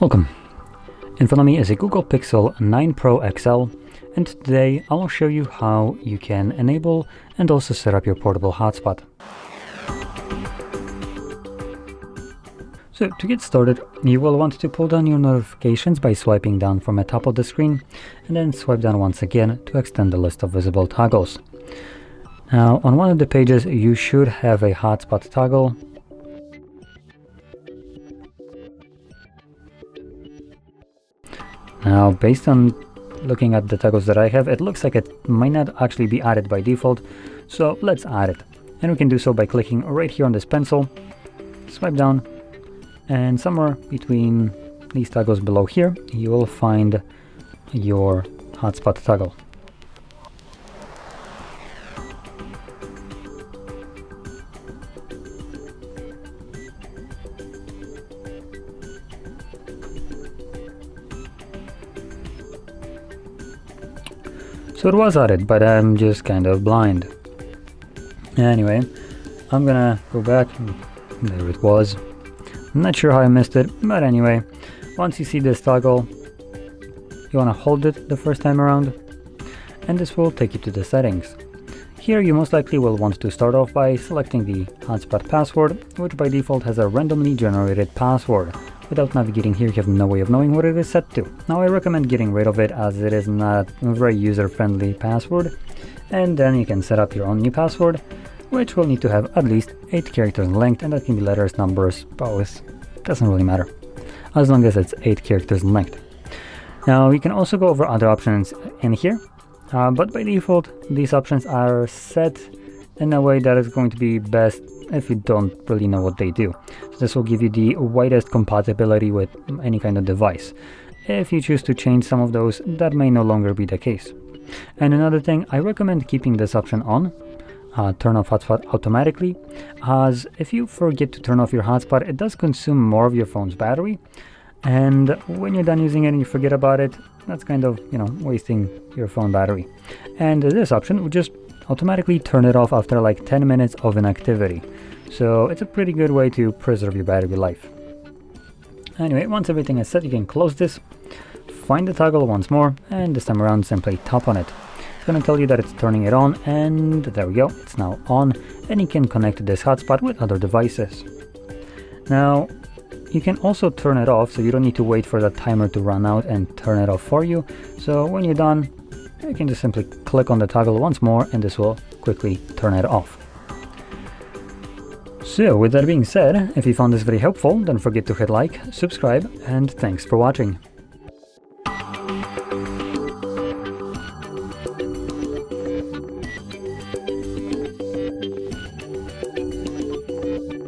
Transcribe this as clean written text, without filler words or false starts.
Welcome. In front of me is a Google Pixel 9 Pro XL, and today I'll show you how you can enable and also set up your portable hotspot. So to get started, you will want to pull down your notifications by swiping down from the top of the screen and then swipe down once again to extend the list of visible toggles. Now on one of the pages you should have a hotspot toggle. Now, based on looking at the toggles that I have, it looks like it might not actually be added by default, so let's add it. And we can do so by clicking right here on this pencil, swipe down, and somewhere between these toggles below here, you will find your hotspot toggle. So it was added, but I'm just kind of blind. Anyway, I'm gonna go back. There it was. I'm not sure how I missed it, but anyway, once you see this toggle, you wanna hold it the first time around, and this will take you to the settings. Here you most likely will want to start off by selecting the hotspot password, which by default has a randomly generated password. Without navigating here, you have no way of knowing what it is set to. Now I recommend getting rid of it as it is not a very user-friendly password. And then you can set up your own new password, which will need to have at least 8 characters in length, and that can be letters, numbers, both. Doesn't really matter, as long as it's 8 characters in length. Now you can also go over other options in here, but by default these options are set in a way that is going to be best if you don't really know what they do. So this will give you the widest compatibility with any kind of device. If you choose to change some of those, that may no longer be the case. And another thing, I recommend keeping this option on, turn off hotspot automatically, as if you forget to turn off your hotspot, it does consume more of your phone's battery, and when you're done using it and you forget about it, that's kind of, wasting your phone battery. And this option would just automatically turn it off after like 10 minutes of inactivity. So it's a pretty good way to preserve your battery life. Anyway, once everything is set, you can close this, find the toggle once more, and this time around simply tap on it. It's going to tell you that it's turning it on, and there we go, it's now on, and you can connect this hotspot with other devices. Now, you can also turn it off, so you don't need to wait for the timer to run out and turn it off for you. So when you're done, you can just simply click on the toggle once more and this will quickly turn it off. So with that being said, if you found this very helpful, don't forget to hit like, subscribe, and thanks for watching.